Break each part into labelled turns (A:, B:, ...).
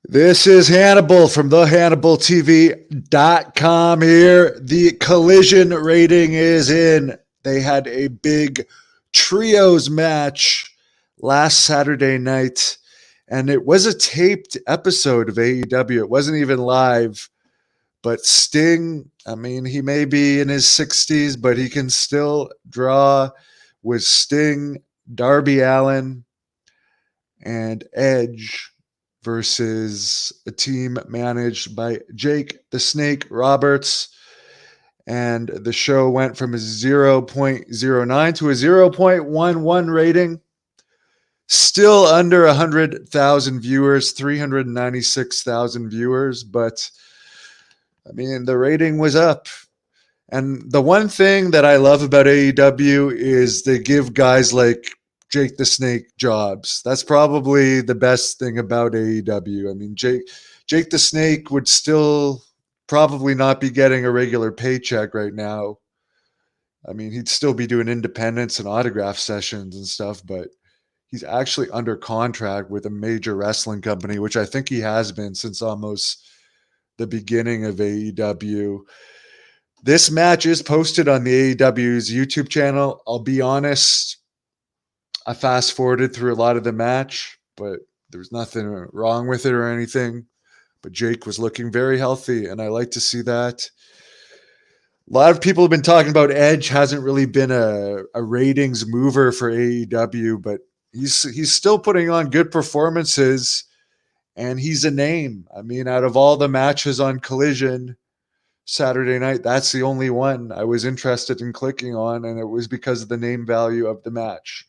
A: This is Hannibal from thehannibaltv.com here. The collision rating is in. They had a big trios match last Saturday night, and it was a taped episode of AEW. It wasn't even live, but Sting, I mean, he may be in his 60s, but he can still draw with Sting, Darby Allin, and Edge versus a team managed by Jake the Snake Roberts. And the show went from a 0.09 to a 0.11 rating. Still under 100,000 viewers, 396,000 viewers. But, I mean, the rating was up. And the one thing that I love about AEW is they give guys like Jake the Snake jobs. That's probably the best thing about AEW. I mean, Jake the Snake would still probably not be getting a regular paycheck right now. I mean, he'd still be doing independence and autograph sessions and stuff, but he's actually under contract with a major wrestling company, which I think he has been since almost the beginning of AEW. This match is posted on the AEW's YouTube channel. I'll be honest, I fast forwarded through a lot of the match, but there was nothing wrong with it or anything. But Jake was looking very healthy, and I like to see that. A lot of people have been talking about Edge hasn't really been a ratings mover for AEW, but he's still putting on good performances, and he's a name. I mean, out of all the matches on Collision Saturday night, that's the only one I was interested in clicking on, and it was because of the name value of the match.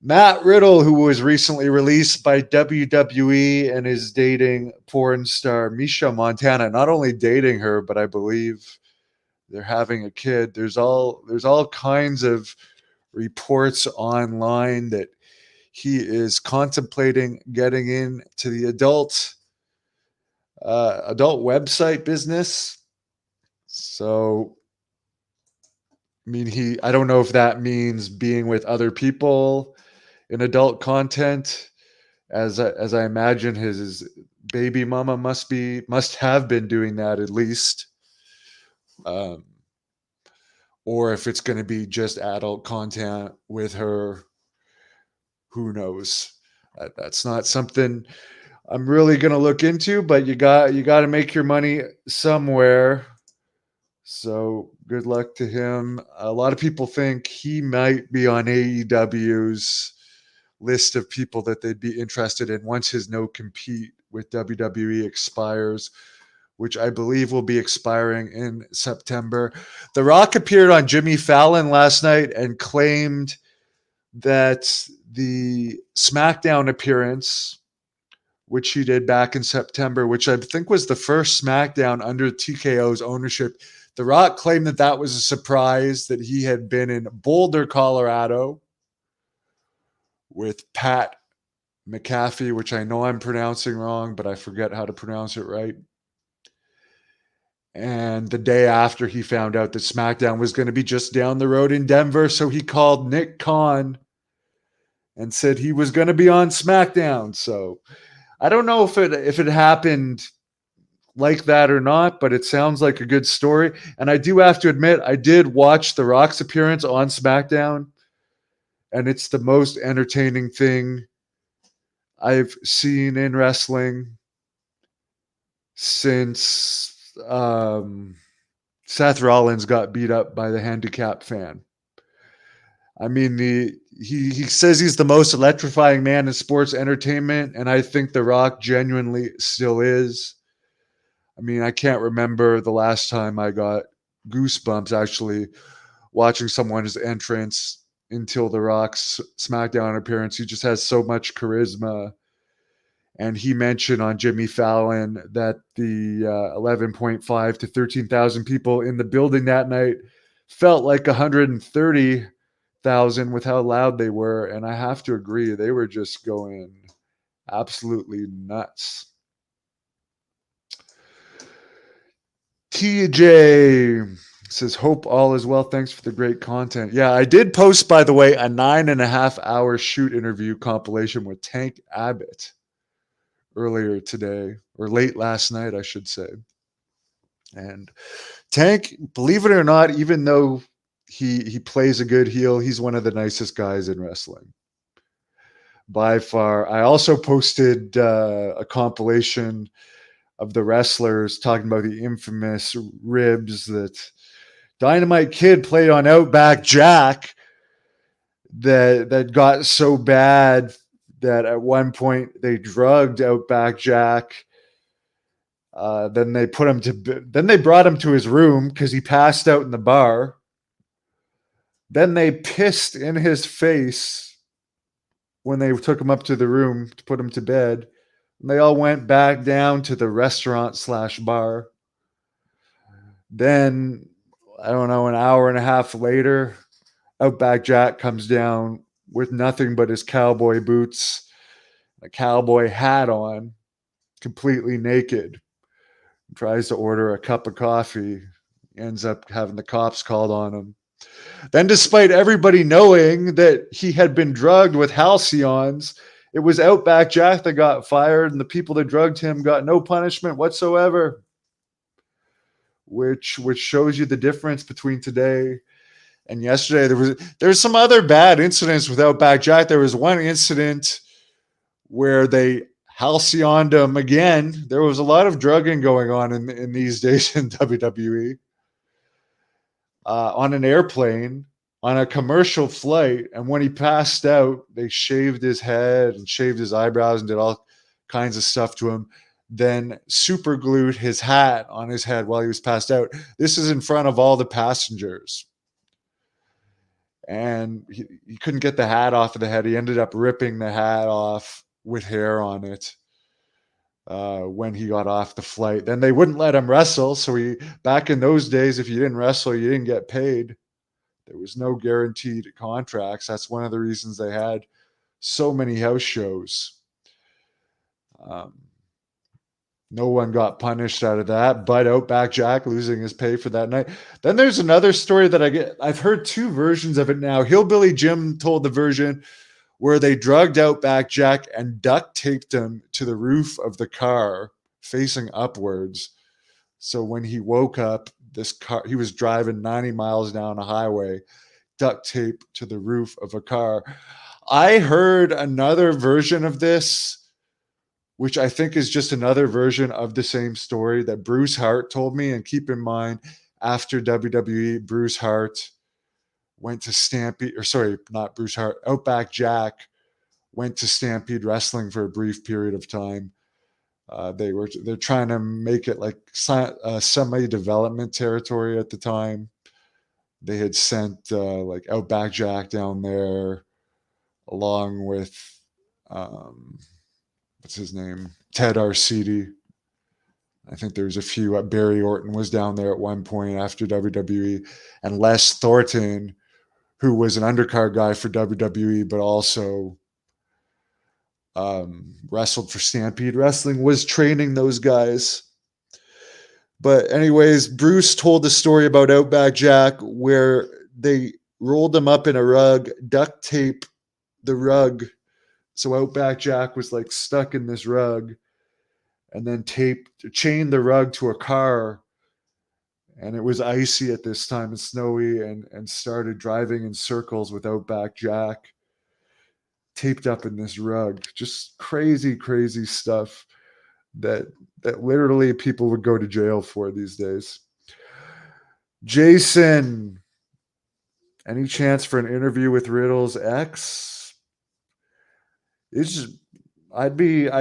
A: Matt Riddle, who was recently released by WWE and is dating porn star Misha Montana, not only dating her, but I believe they're having a kid. There's all kinds of reports online that he is contemplating getting into the adult website business. So, I mean, I don't know if that means being with other people in adult content, as I imagine his baby mama must have been doing that at least, or if it's going to be just adult content with her, who knows? That's not something I'm really going to look into, but you got to make your money somewhere. So good luck to him. A lot of people think he might be on AEW's list of people that they'd be interested in once his no compete with WWE expires, which I believe will be expiring in September. The Rock appeared on Jimmy Fallon last night and claimed that the SmackDown appearance, which he did back in September, which I think was the first SmackDown under TKO's ownership, The Rock claimed that that was a surprise, that he had been in Boulder, Colorado with Pat McAfee, which I know I'm pronouncing wrong, but I forget how to pronounce it right. And the day after, he found out that SmackDown was going to be just down the road in Denver, so he called Nick Khan and said he was going to be on SmackDown. So I don't know if it happened like that or not, but it sounds like a good story. And I do have to admit, I did watch The Rock's appearance on SmackDown, and it's the most entertaining thing I've seen in wrestling since Seth Rollins got beat up by the handicap fan. I mean, he says he's the most electrifying man in sports entertainment, and I think The Rock genuinely still is. I mean, I can't remember the last time I got goosebumps actually watching someone's entrance until The Rock's SmackDown appearance. He just has so much charisma. And he mentioned on Jimmy Fallon that the 11.5 to 13,000 people in the building that night felt like 130,000 with how loud they were. And I have to agree, they were just going absolutely nuts. TJ says, hope all is well. Thanks for the great content. Yeah, I did post, by the way, a 9.5 hour shoot interview compilation with Tank Abbott earlier today, or late last night, I should say. And Tank, believe it or not, even though he plays a good heel, he's one of the nicest guys in wrestling by far. I also posted a compilation of the wrestlers talking about the infamous ribs that Dynamite Kid played on Outback Jack that got so bad that at one point they drugged Outback Jack. Then they brought him to his room because he passed out in the bar. Then they pissed in his face when they took him up to the room to put him to bed. And they all went back down to the restaurant/bar. Then, I don't know, an hour and a half later, Outback Jack comes down with nothing but his cowboy boots, a cowboy hat on, completely naked. Tries to order a cup of coffee, ends up having the cops called on him. Then, despite everybody knowing that he had been drugged with halcyons, it was Outback Jack that got fired, and the people that drugged him got no punishment whatsoever. Which shows you the difference between today and yesterday. There's some other bad incidents with Outback Jack. There was one incident where they halcyoned him again. There was a lot of drugging going on in these days in WWE. On an airplane, on a commercial flight, and when he passed out, they shaved his head and shaved his eyebrows and did all kinds of stuff to him. Then super glued his hat on his head while he was passed out. This is in front of all the passengers. And he couldn't get the hat off of the head. He ended up ripping the hat off with hair on it when he got off the flight. Then they wouldn't let him wrestle. So back in those days, if you didn't wrestle, you didn't get paid. There was no guaranteed contracts. That's one of the reasons they had so many house shows. No one got punished out of that, but Outback Jack losing his pay for that night. Then there's another story that I've heard two versions of it now. Hillbilly Jim told the version where they drugged Outback Jack and duct taped him to the roof of the car facing upwards. So when he woke up, he was driving 90 miles down a highway, duct tape to the roof of a car. I heard another version of this, which I think is just another version of the same story that Bruce Hart told me. And keep in mind, after WWE, Bruce Hart went to Stampede, or sorry, not Bruce Hart, Outback Jack went to Stampede Wrestling for a brief period of time. They're trying to make it like semi-development territory at the time. They had sent like Outback Jack down there along with what's his name? Ted Arcidi. I think there was a few. Barry Orton was down there at one point after WWE, and Les Thornton, who was an undercard guy for WWE, but also wrestled for Stampede Wrestling, was training those guys. But anyways, Bruce told the story about Outback Jack where they rolled him up in a rug, duct tape the rug. So Outback Jack was like stuck in this rug, and then chained the rug to a car. And it was icy at this time and snowy, and started driving in circles with Outback Jack taped up in this rug. Just crazy, crazy stuff that literally people would go to jail for these days. Jason, any chance for an interview with Riddle's ex? I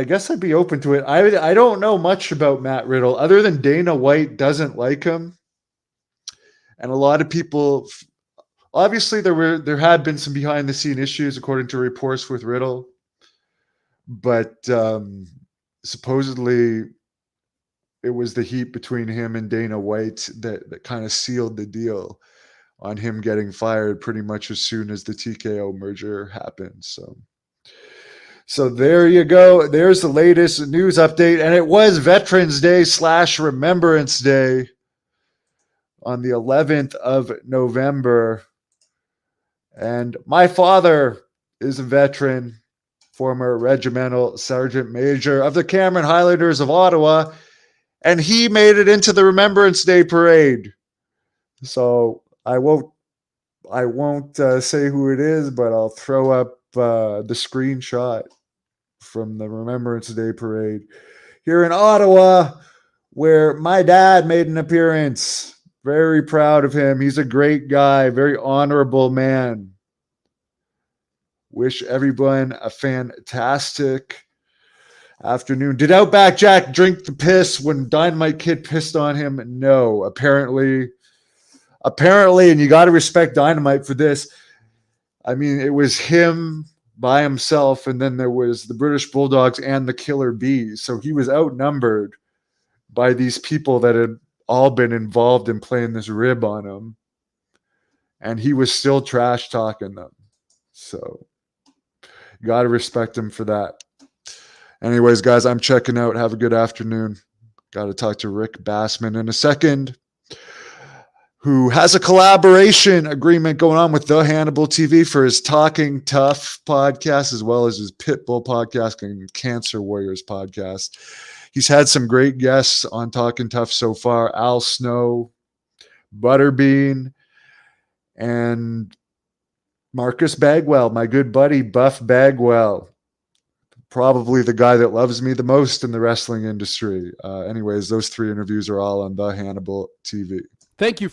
A: guess I'd be open to it. I don't know much about Matt Riddle other than Dana White doesn't like him. And a lot of people, obviously there had been some behind the scene issues according to reports with Riddle. But supposedly it was the heat between him and Dana White that kind of sealed the deal on him getting fired pretty much as soon as the TKO merger happened. So there you go. There's the latest news update. And it was Veterans Day / Remembrance Day on the 11th of November. And my father is a veteran. former regimental sergeant major of the Cameron Highlanders of Ottawa, and he made it into the Remembrance Day parade. So I won't say who it is, but I'll throw up the screenshot from the Remembrance Day parade here in Ottawa, where my dad made an appearance. Very proud of him. He's a great guy, very honorable man. Wish everyone a fantastic afternoon. Did Outback Jack drink the piss when Dynamite Kid pissed on him? No. Apparently, and you got to respect Dynamite for this. I mean, it was him by himself, and then there was the British Bulldogs and the Killer Bees. So he was outnumbered by these people that had all been involved in playing this rib on him. And he was still trash talking them. So you got to respect him for that. Anyways, guys, I'm checking out. Have a good afternoon. Got to talk to Rick Bassman in a second, who has a collaboration agreement going on with The Hannibal TV for his Talking Tough podcast, as well as his Pitbull podcast and Cancer Warriors podcast. He's had some great guests on Talking Tough so far. Al Snow, Butterbean, and Marcus Bagwell, my good buddy, Buff Bagwell. Probably the guy that loves me the most in the wrestling industry. Anyways, those 3 interviews are all on The Hannibal TV.
B: Thank you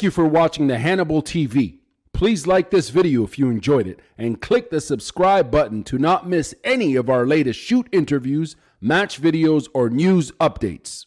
B: for watching The Hannibal TV. Please like this video if you enjoyed it, and click the subscribe button to not miss any of our latest shoot interviews, match videos, or news updates.